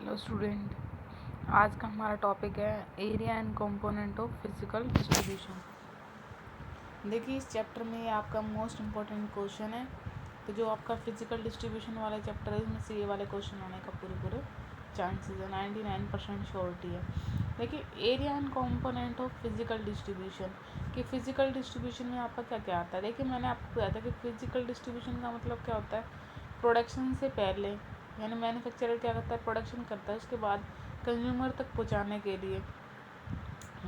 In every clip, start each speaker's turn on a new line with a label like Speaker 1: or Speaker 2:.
Speaker 1: Hello student, आज का हमारा टॉपिक है area and component of physical distribution. देखिए, इस चैप्टर में आपका मोस्ट इम्पोर्टेंट क्वेश्चन है। तो जो आपका फिजिकल डिस्ट्रीब्यूशन वाला चैप्टर है, इसमें से ये वाले क्वेश्चन आने का पूरे चांसेस है, 99% श्योरिटी है। देखिए, area and component of physical distribution कि फिजिकल डिस्ट्रीब्यूशन में आपका क्या क्या आता है। देखिए, मैंने आपको बताया था कि फिजिकल डिस्ट्रीब्यूशन का मतलब क्या होता है। प्रोडक्शन से पहले यानी मैन्युफैक्चरर क्या करता है, प्रोडक्शन करता है, उसके बाद कंज्यूमर तक पहुंचाने के लिए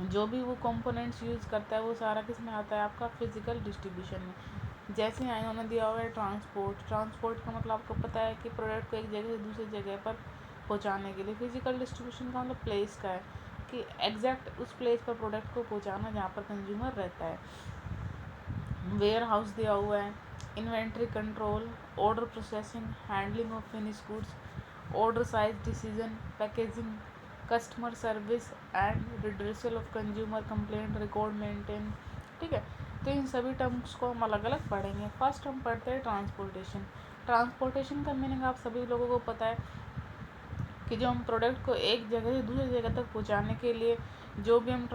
Speaker 1: जो भी वो कंपोनेंट्स यूज़ करता है वो सारा किस में आता है, आपका फिजिकल डिस्ट्रीब्यूशन में। जैसे यहाँ इन्होंने दिया हुआ है ट्रांसपोर्ट का मतलब आपको पता है कि प्रोडक्ट को एक जगह से दूसरी जगह पर पहुँचाने के लिए। फिजिकल डिस्ट्रीब्यूशन का मतलब प्लेस का है कि एग्जैक्ट उस प्लेस पर प्रोडक्ट को पहुँचाना जहाँ पर कंज्यूमर रहता है। वेयर हाउस दिया हुआ है, inventory control, order processing, handling of finish goods, order size decision, packaging, customer service and redressal of consumer complaint, record maintain. ठीक है, तो इन सभी टर्म्स को हम अलग अलग पढ़ेंगे। फर्स्ट हम पढ़ते हैं ट्रांसपोर्टेशन का मीनिंग आप सभी लोगों को पता है कि जो हम प्रोडक्ट को एक जगह से दूसरी जगह तक पहुंचाने के लिए जो भी हम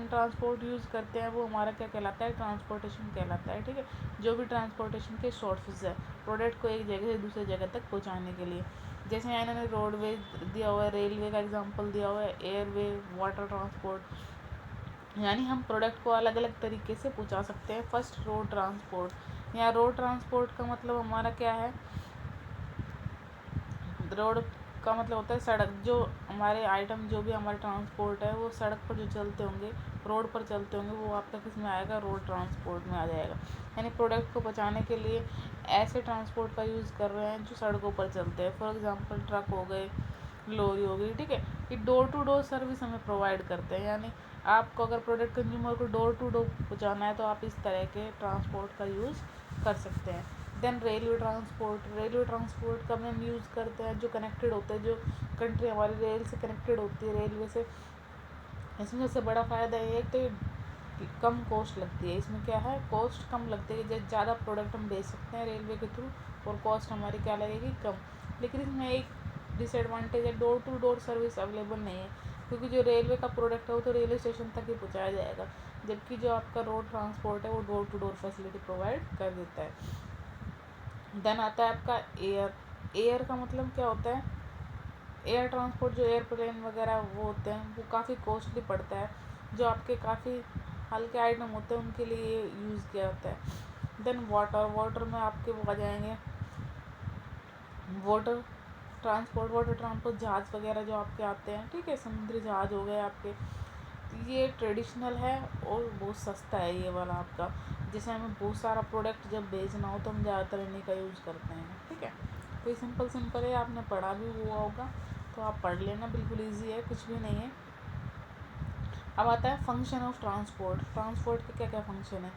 Speaker 1: ट्रांसपोर्ट यूज़ करते हैं वो हमारा क्या कहलाता है, ट्रांसपोर्टेशन कहलाता है। ठीक है, जो भी ट्रांसपोर्टेशन के सोर्सेज है प्रोडक्ट को एक जगह से दूसरी जगह तक पहुंचाने के लिए। जैसे यहाँ इन्होंने रोडवे दिया हुआ है, रेलवे का एग्जांपल दिया हुआ है, एयरवे, वाटर ट्रांसपोर्ट, यानी हम प्रोडक्ट को अलग अलग तरीके से पहुँचा सकते हैं। फर्स्ट रोड ट्रांसपोर्ट, यहाँ रोड ट्रांसपोर्ट का मतलब हमारा क्या है, रोड का मतलब होता है सड़क, जो हमारे आइटम जो भी हमारे ट्रांसपोर्ट है वो सड़क पर जो चलते होंगे, रोड पर चलते होंगे, वो आपका किस में आएगा, रोड ट्रांसपोर्ट में आ जाएगा। यानी प्रोडक्ट को पहुंचाने के लिए ऐसे ट्रांसपोर्ट का यूज़ कर रहे हैं जो सड़कों पर चलते हैं। फॉर एग्जांपल ट्रक हो गए, लॉरी हो गई। ठीक है, ये डोर टू डोर सर्विस हमें प्रोवाइड करते हैं। यानी आपको अगर प्रोडक्ट कंज्यूमर को डोर टू डोर पहुँचाना है तो आप इस तरह के ट्रांसपोर्ट का यूज़ कर सकते हैं। देन रेलवे ट्रांसपोर्ट का हम यूज़ करते हैं जो कनेक्टेड होते हैं, जो कंट्री हमारी रेल से कनेक्टेड होती है, रेलवे से। इसमें सबसे बड़ा फ़ायदा ये है तो कम कॉस्ट लगती है। इसमें क्या है, कॉस्ट कम लगती है, जैसे ज़्यादा प्रोडक्ट हम बेच सकते हैं रेलवे के थ्रू और कॉस्ट हमारी क्या लगेगी, कम। लेकिन इसमें एक डिसएडवांटेज है, door to door service available नहीं है, क्योंकि जो रेलवे का प्रोडक्ट है वो तो रेलवे स्टेशन तक ही पहुँचाया जाएगा, जबकि जो आपका रोड ट्रांसपोर्ट है वो door to door facility provide कर देता है। देन आता है आपका एयर का मतलब क्या होता है, एयर ट्रांसपोर्ट, जो एयरप्लेन वगैरह वो होते हैं वो काफ़ी कॉस्टली पड़ता है, जो आपके काफ़ी हल्के आइटम होते हैं उनके लिए यूज़ किया होता है। देन वाटर में आपके वो आ जाएंगे वाटर ट्रांसपोर्ट जहाज़ वगैरह जो आपके आते हैं। ठीक है, समुद्री जहाज़ हो गए आपके, ये ट्रेडिशनल है और बहुत सस्ता है ये वाला आपका। जैसे हमें बहुत सारा प्रोडक्ट जब बेचना हो तो हम ज़्यादातर इन्हीं का यूज़ करते हैं। ठीक है, तो ये सिंपल है, आपने पढ़ा भी हुआ होगा तो आप पढ़ लेना, बिल्कुल ईजी है, कुछ भी नहीं है। अब आता है फंक्शन ऑफ ट्रांसपोर्ट के क्या क्या फंक्शन है।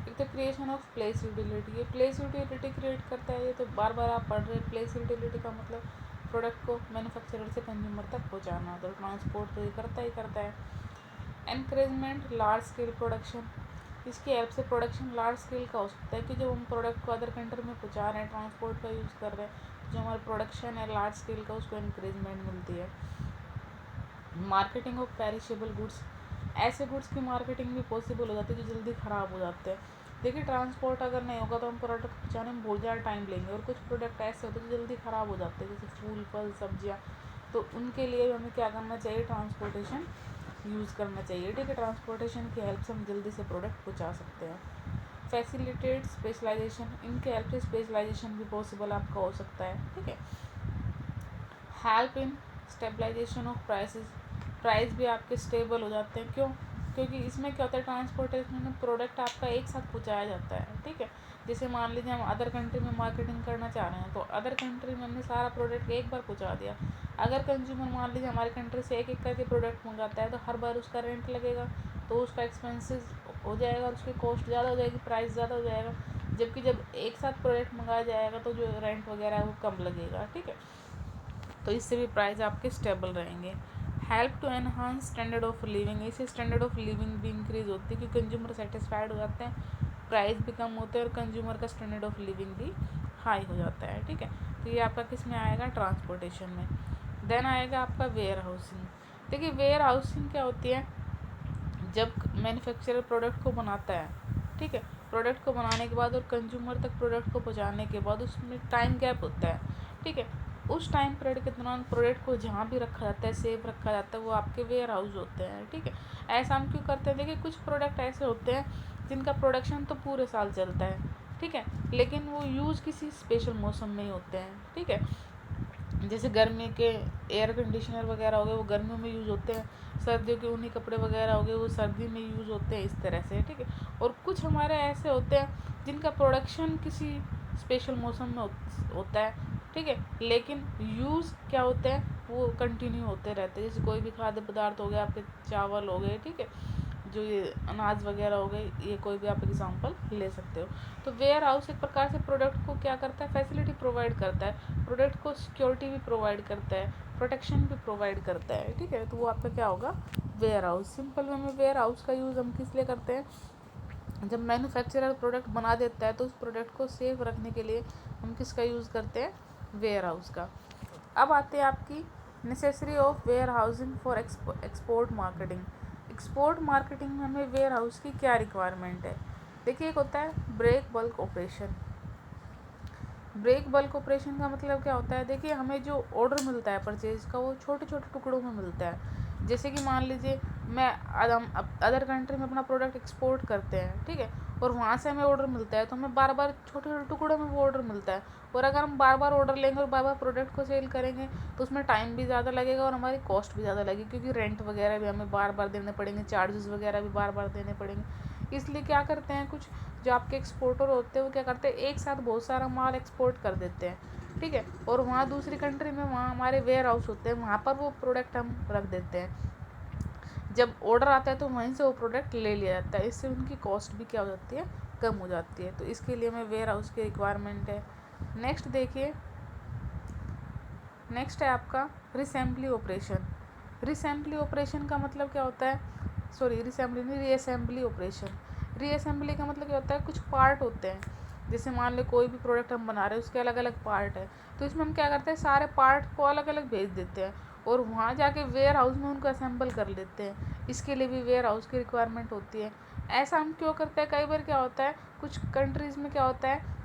Speaker 1: एक तो क्रिएशन ऑफ प्लेस यूटिलिटी, ये प्लेस यूटिलिटी क्रिएट करता है। ये तो बार बार आप पढ़ रहे हैं। प्लेस यूटिलिटी का मतलब प्रोडक्ट को मैन्युफैक्चरर से कंज्यूमर तक पहुँचाना, तो ट्रांसपोर्ट तो ये करता है। एनकरेजमेंट लार्ज स्केल प्रोडक्शन, इसकी हेल्प से प्रोडक्शन लार्ज स्केल का हो सकता है कि जब हम प्रोडक्ट को अदर कंट्री में पहुंचा रहे हैं, ट्रांसपोर्ट का यूज़ कर रहे हैं, तो जो हमारा प्रोडक्शन है लार्ज स्केल का, उसको एनकरेजमेंट मिलती है। मार्केटिंग ऑफ पेरिशेबल गुड्स, ऐसे गुड्स की मार्केटिंग भी पॉसिबल हो जाती है जो जल्दी ख़राब हो जाते हैं। देखिए, ट्रांसपोर्ट अगर नहीं होगा तो हम प्रोडक्ट पहुँचाने में बहुत ज़्यादा टाइम लेंगे, और कुछ प्रोडक्ट ऐसे होते हैं जो जल्दी ख़राब हो जाते हैं, जैसे फूल, फल, सब्जियाँ, तो उनके लिए हमें क्या करना चाहिए, ट्रांसपोर्टेशन यूज़ करना चाहिए। ठीक है, ट्रांसपोर्टेशन की हेल्प से हम जल्दी से प्रोडक्ट पहुंचा सकते हैं। फैसिलिटेट स्पेशलाइजेशन, इनके हेल्प से स्पेशलाइजेशन भी पॉसिबल आपका हो सकता है। ठीक है, help in stabilization of price भी आपके स्टेबल हो जाते हैं। क्यों, क्योंकि इसमें क्या होता है, ट्रांसपोर्टेशन में प्रोडक्ट आपका एक साथ पहुँचाया जाता है। ठीक है, जैसे मान लीजिए हम अदर कंट्री में मार्केटिंग करना चाह रहे हैं, तो अदर कंट्री में हमने सारा प्रोडक्ट एक बार पहुँचा दिया। अगर कंज्यूमर मान लीजिए हमारे कंट्री से एक एक करके प्रोडक्ट मंगाता है, तो हर बार उसका रेंट लगेगा, तो उसका एक्सपेंसेस हो जाएगा और उसकी कॉस्ट ज़्यादा हो जाएगी, प्राइस ज़्यादा हो जाएगा। जबकि जब एक साथ प्रोडक्ट मंगाया जाएगा तो जो रेंट वगैरह है वो कम लगेगा। ठीक है, तो इससे भी प्राइस आपके स्टेबल रहेंगे। Help to enhance standard of living, इससे स्टैंडर्ड ऑफ लिविंग भी इंक्रीज़ होती है, क्योंकि कंज्यूमर सेटिस्फाइड हो जाते हैं, प्राइस भी कम होते हैं और कंज्यूमर का स्टैंडर्ड ऑफ लिविंग भी हाई हो जाता है। ठीक है, तो ये आपका किस में आएगा, ट्रांसपोर्टेशन में। देन आएगा आपका वेयर हाउसिंग। देखिए वेयर हाउसिंग क्या होती है, जब मैन्युफैक्चरर प्रोडक्ट को बनाता है, ठीक है, प्रोडक्ट को बनाने के बाद और कंज्यूमर तक प्रोडक्ट को पहुंचाने के बाद उसमें टाइम गैप होता है, ठीक है। उस टाइम पीरियड के दौरान प्रोडक्ट को जहाँ भी रखा जाता है, सेफ रखा जाता है, वो आपके वेयर हाउस होते हैं, ठीक है। ऐसा हम क्यों करते हैं, देखिए कुछ प्रोडक्ट ऐसे होते हैं जिनका प्रोडक्शन तो पूरे साल चलता है, ठीक है, लेकिन वो यूज़ किसी स्पेशल मौसम में ही होते हैं, ठीक है। जैसे गर्मी के एयर कंडीशनर वगैरह हो गए, वो गर्मियों में यूज़ होते हैं, सर्दियों के ऊनी कपड़े वगैरह हो गए, वो सर्दी में यूज़ होते हैं, इस तरह से, ठीक है। और कुछ हमारे ऐसे होते हैं जिनका प्रोडक्शन किसी स्पेशल मौसम में होता है, ठीक है, लेकिन यूज़ क्या होते हैं, वो कंटिन्यू होते रहते हैं। जैसे कोई भी खाद्य पदार्थ हो गया, आपके चावल हो गए, ठीक है, जो ये अनाज वगैरह हो गए, ये कोई भी आप एग्जांपल ले सकते हो। तो वेयर हाउस एक प्रकार से प्रोडक्ट को क्या करता है, फैसिलिटी प्रोवाइड करता है, प्रोडक्ट को सिक्योरिटी भी प्रोवाइड करता है, प्रोटेक्शन भी प्रोवाइड करता है, ठीक है। तो वो आपका क्या होगा, वेयर हाउस। सिंपल वे में वेयर हाउस का यूज़ हम किस लिए करते हैं, जब मैन्युफैक्चरर प्रोडक्ट बना देता है तो उस प्रोडक्ट को सेफ रखने के लिए हम किसका यूज़ करते हैं, वेयर हाउस का। अब आते हैं आपकी necessary of warehousing for export marketing. Export marketing में हमें वेयर हाउस की क्या रिक्वायरमेंट है। देखिए एक होता है break bulk operation. Break bulk operation का मतलब क्या होता है, देखिए हमें जो ऑर्डर मिलता है परचेज का, वो छोटे छोटे टुकड़ों में मिलता है। जैसे कि मान लीजिए मैं अदर कंट्री में अपना प्रोडक्ट एक्सपोर्ट करते हैं, ठीक है, और वहाँ से हमें ऑर्डर मिलता है, तो हमें बार बार छोटे छोटे टुकड़ों में वो ऑर्डर मिलता है। और अगर हम बार बार ऑर्डर लेंगे और बार बार प्रोडक्ट को सेल करेंगे तो उसमें टाइम भी ज़्यादा लगेगा और हमारी कॉस्ट भी ज़्यादा लगेगी, क्योंकि रेंट वगैरह भी हमें बार बार देने पड़ेंगे, चार्जेस वगैरह भी बार बार देने पड़ेंगे। इसलिए क्या करते हैं कुछ जो आपके एक्सपोर्टर होते हैं, वो क्या करते हैं, एक साथ बहुत सारा माल एक्सपोर्ट कर देते हैं, ठीक है, और वहाँ दूसरी कंट्री में वहाँ हमारे वेयर हाउस होते हैं, वहाँ पर वो प्रोडक्ट हम रख देते हैं। जब ऑर्डर आता है तो वहीं से वो प्रोडक्ट ले लिया जाता है। इससे उनकी कॉस्ट भी क्या हो जाती है, कम हो जाती है। तो इसके लिए हमें वेयर हाउस की रिक्वायरमेंट है। नेक्स्ट देखिए, नेक्स्ट है आपका रिसेंबली ऑपरेशन। रिसेंबली ऑपरेशन का मतलब क्या होता है, सॉरी रिसेंबली नहीं, रीअसेंबली ऑपरेशन। रीअसेंबली का मतलब क्या होता है, कुछ पार्ट होते हैं, जैसे मान लो कोई भी प्रोडक्ट हम बना रहे हैं, उसके अलग अलग पार्ट है, तो इसमें हम क्या करते हैं, सारे पार्ट को अलग अलग भेज देते हैं और वहाँ जाके वेयर हाउस में उनको असेंबल कर लेते हैं। इसके लिए भी वेयर हाउस की रिक्वायरमेंट होती है। ऐसा हम क्यों करते हैं, कई बार क्या होता है, कुछ कंट्रीज़ में क्या होता है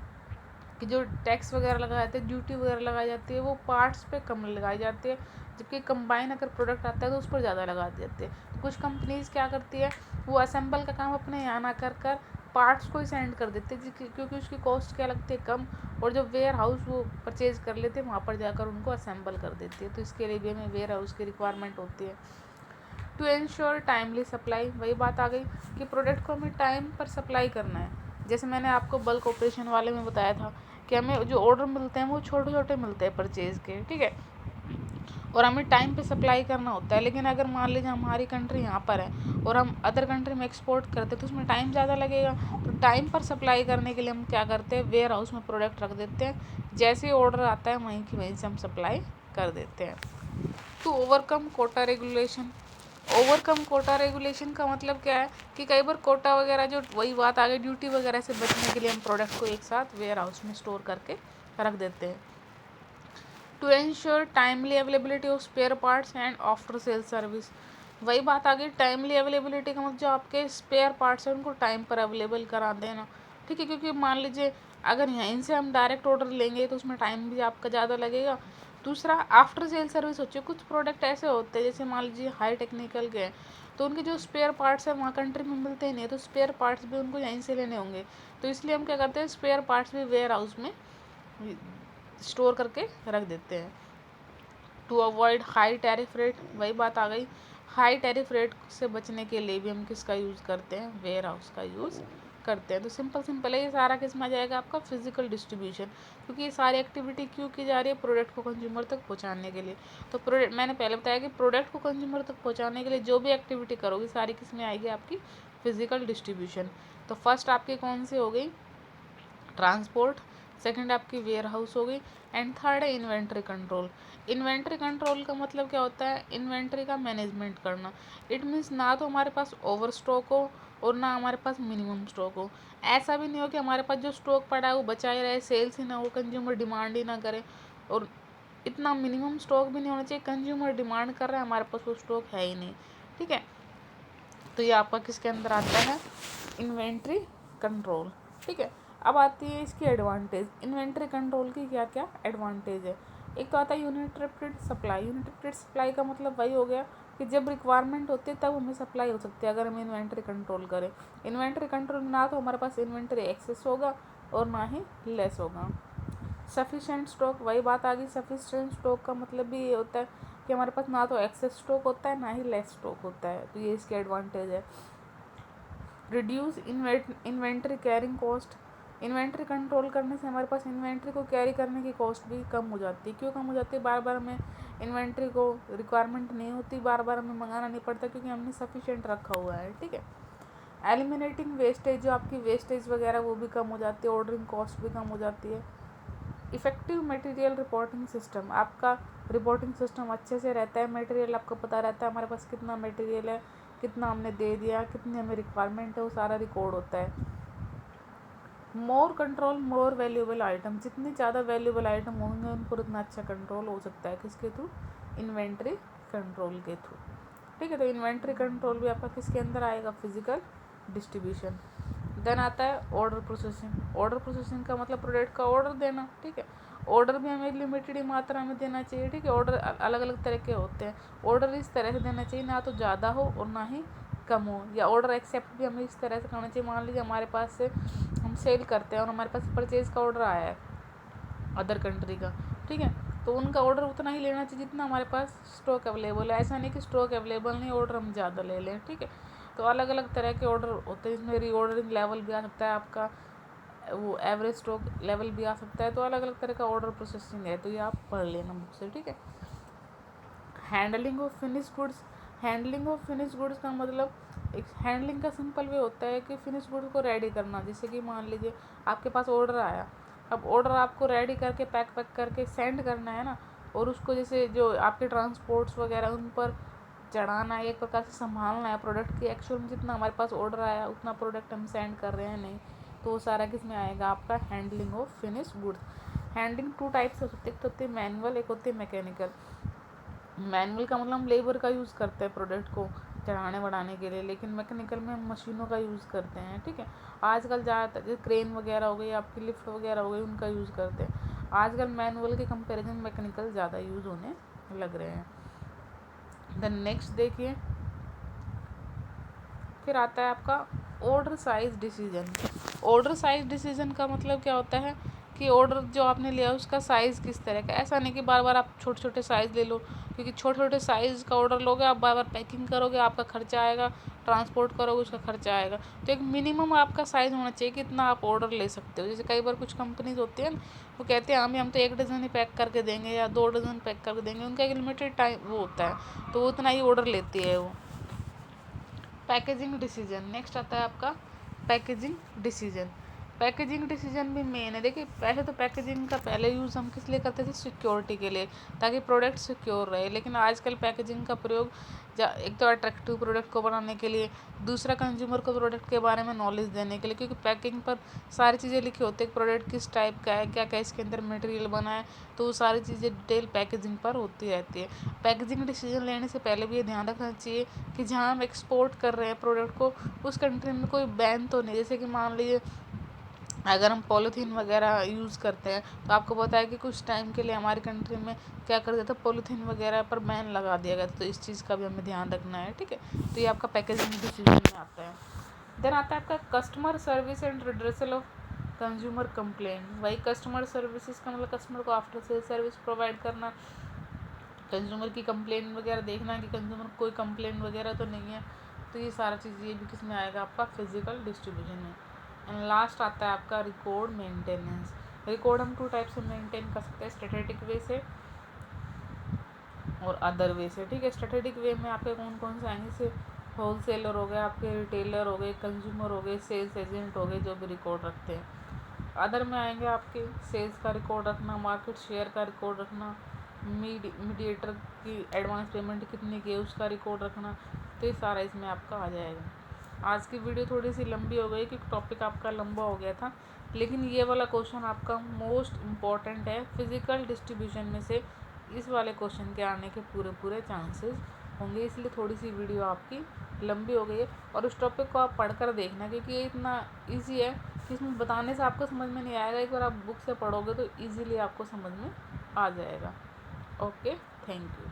Speaker 1: कि जो टैक्स वगैरह लगाए जाते हैं, ड्यूटी वगैरह लगाई जाती है, वो पार्ट्स पे कम लगाई जाती है, जबकि कंबाइन अगर प्रोडक्ट आता है तो उस पर ज़्यादा लगा देते हैं। तो कुछ कंपनीज़ क्या करती है, वो असेंबल का काम अपने यहाँ ना कर कर पार्ट्स को ही सेंड कर देते हैं, क्योंकि उसकी कॉस्ट क्या लगती है, कम, और जो वेयर हाउस वो परचेज कर लेते हैं, वहाँ पर जाकर उनको असेंबल कर देती है। तो इसके लिए भी हमें वेयर हाउस की रिक्वायरमेंट होती है। टू इंश्योर टाइमली सप्लाई, वही बात आ गई कि प्रोडक्ट को हमें टाइम पर सप्लाई करना है। जैसे मैंने आपको बल्क ऑपरेशन वाले में बताया था कि हमें जो ऑर्डर मिलते हैं वो छोटे छोटे मिलते हैं परचेज़ के, ठीक है, और हमें टाइम पे सप्लाई करना होता है। लेकिन अगर मान लीजिए हमारी कंट्री यहाँ पर है और हम अदर कंट्री में एक्सपोर्ट करते हैं तो उसमें टाइम ज़्यादा लगेगा। तो टाइम पर सप्लाई करने के लिए हम क्या करते हैं, वेयर हाउस में प्रोडक्ट रख देते हैं, जैसे ही ऑर्डर आता है वहीं की वहीं से हम सप्लाई कर देते हैं। To overcome quota regulation. Overcome quota regulation का मतलब क्या है कि कई बार कोटा वगैरह, जो वही बात आ गई, ड्यूटी वगैरह से बचने के लिए हम प्रोडक्ट को एक साथ वेयर हाउस में स्टोर करके रख देते हैं। To ensure timely availability of spare parts and after sale service, वही बात आ गई, टाइमली अवेलेबिलिटी का मतलब जो आपके स्पेयर पार्ट्स हैं उनको टाइम पर अवेलेबल करा देना, ठीक है, क्योंकि मान लीजिए अगर यहीं से हम डायरेक्ट ऑर्डर लेंगे तो उसमें टाइम भी आपका ज़्यादा लगेगा। दूसरा आफ्टर सेल सर्विस होती है, कुछ प्रोडक्ट ऐसे होते हैं जैसे मान लीजिए हाई टेक्निकल के हैं, तो उनके जो स्पेयर पार्ट्स हैं वहाँ कंट्री में मिलते ही नहीं, तो स्पेयर पार्ट्स भी उनको यहीं से लेने होंगे। तो इसलिए हम क्या करते हैं, स्पेयर पार्ट्स भी वेयर हाउस में स्टोर करके रख देते हैं। To avoid high tariff rate, वही बात आ गई, हाई टैरिफ रेट से बचने के लिए भी हम किसका यूज़ करते हैं, वेयर हाउस का यूज़ करते हैं। तो सिंपल है, ये सारा किस में आ जाएगा, आपका फिजिकल डिस्ट्रीब्यूशन, क्योंकि ये सारी एक्टिविटी क्यों की जा रही है, प्रोडक्ट को कंज्यूमर तक पहुंचाने के लिए। तो प्रोडक्ट, मैंने पहले बताया कि प्रोडक्ट को कंज्यूमर तक पहुंचाने के लिए जो भी एक्टिविटी करोगी सारी किस में आएगी, आपकी फिजिकल डिस्ट्रीब्यूशन। तो फर्स्ट आपकी कौन सी हो गई, ट्रांसपोर्ट, सेकंड आपकी वेयर हाउस हो गई, एंड थर्ड है इन्वेंट्री कंट्रोल। इन्वेंट्री कंट्रोल का मतलब क्या होता है, इन्वेंट्री का मैनेजमेंट करना। इट मीन्स ना तो हमारे पास ओवर स्टॉक हो और ना हमारे पास मिनिमम स्टॉक हो। ऐसा भी नहीं हो कि हमारे पास जो स्टॉक पड़ा है वो बचा ही रहे, सेल्स ही ना हो, कंज्यूमर डिमांड ही ना करे, और इतना मिनिमम स्टॉक भी नहीं होना चाहिए, कंज्यूमर डिमांड कर रहा है, हमारे पास वो स्टॉक है ही नहीं, ठीक है। तो ये आपका किसके अंदर आता है, इन्वेंट्री कंट्रोल, ठीक है। अब आती है इसकी एडवांटेज। इन्वेंट्री कंट्रोल की क्या क्या एडवांटेज है। एक तो आता है यूनिटरेटेड सप्लाई। यूनिटरेटेड सप्लाई का मतलब वही हो गया कि जब रिक्वायरमेंट होती है तब हमें सप्लाई हो सकती है, अगर हम इन्वेंट्री कंट्रोल करें। इन्वेंट्री कंट्रोल में ना तो हमारे पास इन्वेंट्री एक्सेस होगा और ना ही लेस होगा। सफिशेंट स्टॉक, वही बात आ गई। सफिशेंट स्टॉक का मतलब भी ये होता है कि हमारे पास ना तो एक्सेस स्टॉक होता है ना ही लेस स्टॉक होता है, तो ये इसके एडवांटेज है। Reduce inventory carrying cost. Inventory control करने से हमारे पास इन्वेंट्री को कैरी करने की कॉस्ट भी कम हो जाती है। क्यों कम हो जाती है, बार बार हमें इन्वेंट्री को रिक्वायरमेंट नहीं होती, बार बार हमें मंगाना नहीं पड़ता क्योंकि हमने सफिशेंट रखा हुआ है, ठीक है। एलिमिनेटिंग वेस्टेज, जो आपकी वेस्टेज वगैरह वो भी कम हो जाती है, ऑर्डरिंग कॉस्ट भी कम हो जाती है। इफ़ेक्टिव मटेरियल रिपोर्टिंग सिस्टम, आपका रिपोर्टिंग सिस्टम अच्छे से रहता है, मटेरियल आपको पता रहता है हमारे पास कितना मटेरियल है, कितना हमने दे दिया, कितनी हमें रिक्वायरमेंट है, वो सारा रिकॉर्ड होता है। More control more valuable item, जितनी ज़्यादा वैल्यूएबल आइटम होंगे उन पर उतना अच्छा कंट्रोल हो सकता है, किसके थ्रू, इन्वेंट्री कंट्रोल के थ्रू, ठीक है। तो इन्वेंट्री कंट्रोल भी आपका किसके अंदर आएगा, फिजिकल डिस्ट्रीब्यूशन। देन आता है ऑर्डर प्रोसेसिंग। ऑर्डर प्रोसेसिंग का मतलब प्रोडक्ट का ऑर्डर देना, ठीक है। ऑर्डर भी हमें लिमिटेड मात्रा में देना चाहिए, ठीक है। ऑर्डर अलग अलग तरह के होते हैं। ऑर्डर इस तरह से देना चाहिए ना तो ज़्यादा हो और ना ही कम हो, या ऑर्डर एक्सेप्ट भी हमें इस तरह से करना चाहिए। मान लीजिए हमारे पास से हम सेल करते हैं और हमारे पास परचेज़ का ऑर्डर आया है अदर कंट्री का, ठीक है, तो उनका ऑर्डर उतना ही लेना चाहिए जितना हमारे पास स्टॉक अवेलेबल है। ऐसा नहीं कि स्टॉक अवेलेबल नहीं, ऑर्डर हम ज़्यादा ले लें, ठीक है। तो अलग अलग तरह के ऑर्डर होते हैं, इसमें रीऑर्डरिंग लेवल भी आ सकता है आपका, वो एवरेज स्टॉक लेवल भी आ सकता है। तो अलग अलग तरह का ऑर्डर प्रोसेसिंग है, तो ये आप पढ़ लेना बुक से, ठीक है। Handling of finish goods. Handling of finish goods का मतलब, एक हैंडलिंग का सिंपल वे होता है कि फिनिश गुड्स को रेडी करना। जैसे कि मान लीजिए आपके पास ऑर्डर आया, अब ऑर्डर आपको रेडी करके पैक करके सेंड करना है ना, और उसको जैसे जो आपके ट्रांसपोर्ट्स वगैरह उन पर चढ़ाना है, एक प्रकार से संभालना है प्रोडक्ट की। एक्चुअल में जितना हमारे पास ऑर्डर आया उतना प्रोडक्ट हम सेंड कर रहे हैं नहीं, तो वो सारा किस में आएगा, आपका handling of finish goods. Handling two types हो सकती है, एक तो होती है मैनुअल, एक होती है मैकेनिकल। मैनुअल का मतलब हम लेबर का यूज़ करते हैं प्रोडक्ट को चढ़ाने बढ़ाने के लिए, लेकिन मैकेनिकल में हम मशीनों का यूज़ करते हैं, ठीक है। आजकल ज़्यादातर जैसे क्रेन वगैरह हो गई, आपकी लिफ्ट वगैरह हो गई, उनका यूज़ करते हैं। आजकल मैनुअल के कंपैरिजन मैकेनिकल ज़्यादा यूज़ होने लग रहे हैं। देन नेक्स्ट देखिए, फिर आता है आपका order size decision. Order size decision का मतलब क्या होता है कि ऑर्डर जो आपने लिया उसका साइज़ किस तरह का। ऐसा नहीं कि बार बार आप छोटे छोटे साइज़ ले लो, क्योंकि छोटे छोटे साइज़ का ऑर्डर लोगे, आप बार बार पैकिंग करोगे, आपका खर्चा आएगा, ट्रांसपोर्ट करोगे उसका खर्चा आएगा। तो एक मिनिमम आपका साइज़ होना चाहिए, कितना आप ऑर्डर ले सकते हो। जैसे कई बार कुछ कंपनीज होती है ना, वो कहते हैं हम तो 1 डज़न ही पैक करके देंगे या 2 डज़न पैक करके देंगे, उनका एक लिमिटेड टाइम वो होता है, तो वो उतना ही ऑर्डर लेती है वो। पैकेजिंग डिसीजन, नेक्स्ट आता है आपका पैकेजिंग डिसीजन। पैकेजिंग डिसीजन भी मेन है। देखिए वैसे तो पैकेजिंग का पहले यूज़ हम किस लिए करते थे, सिक्योरिटी के लिए, ताकि प्रोडक्ट सिक्योर रहे। लेकिन आजकल पैकेजिंग का प्रयोग एक तो अट्रैक्टिव प्रोडक्ट को बनाने के लिए, दूसरा कंज्यूमर को प्रोडक्ट के बारे में नॉलेज देने के लिए, क्योंकि पैकिंग पर सारी चीज़ें लिखी होती है, प्रोडक्ट किस टाइप का है, क्या क्या इसके अंदर मटेरियल बना है, तो वो सारी चीज़ें डिटेल पैकेजिंग पर होती रहती है। पैकेजिंग डिसीजन लेने से पहले भी ये ध्यान रखना चाहिए कि जहाँ हम एक्सपोर्ट कर रहे हैं प्रोडक्ट को, उस कंट्री में कोई बैन तो नहीं। जैसे कि मान लीजिए अगर हम पॉलीथीन वगैरह यूज़ करते हैं, तो आपको पता है कि कुछ टाइम के लिए हमारी कंट्री में क्या कर दिया था, पॉलीथीन वगैरह पर बैन लगा दिया गया था, तो इस चीज़ का भी हमें ध्यान रखना है, ठीक है। तो ये आपका पैकेजिंग डिसीजन में आता है। देन आता है आपका customer service and redressal of consumer complaint. वही कस्टमर सर्विसेज का मतलब कस्टमर को आफ्टर सेल सर्विस प्रोवाइड करना, कंज्यूमर की कंप्लेंट वगैरह देखना कि कंज्यूमर कोई कंप्लेंट वगैरह तो नहीं है, तो ये सारा चीज़ ये भी किस में आएगा, आपका फिजिकल डिस्ट्रीब्यूशन में। एंड लास्ट आता है आपका रिकॉर्ड मेंटेनेंस। रिकॉर्ड हम 2 टाइप से मेंटेन कर सकते हैं, स्ट्रेटेजिक वे से और अदर वे से, ठीक है। स्ट्रेटेजिक वे में आपके कौन कौन से आएंगे, से होलसेलर हो गए, आपके रिटेलर हो गए, कंज्यूमर हो गए, सेल्स एजेंट हो गए, जो भी रिकॉर्ड रखते हैं। अदर में आएंगे आपके सेल्स का रिकॉर्ड रखना, मार्केट शेयर का रिकॉर्ड रखना, मीडिएटर की एडवांस पेमेंट कितनी की है उसका रिकॉर्ड रखना, तो ये सारा इसमें आपका आ जाएगा। आज की वीडियो थोड़ी सी लंबी हो गई क्योंकि टॉपिक आपका लंबा हो गया था, लेकिन ये वाला क्वेश्चन आपका मोस्ट इम्पॉर्टेंट है। फिजिकल डिस्ट्रीब्यूशन में से इस वाले क्वेश्चन के आने के पूरे चांसेस होंगे, इसलिए थोड़ी सी वीडियो आपकी लंबी हो गई है। और उस टॉपिक को आप पढ़कर देखना, क्योंकि ये इतना ईजी है कि इसमें बताने से आपको समझ में नहीं आएगा। एक बार आप बुक से पढ़ोगे तो ईजीली आपको समझ में आ जाएगा। Okay, thank you.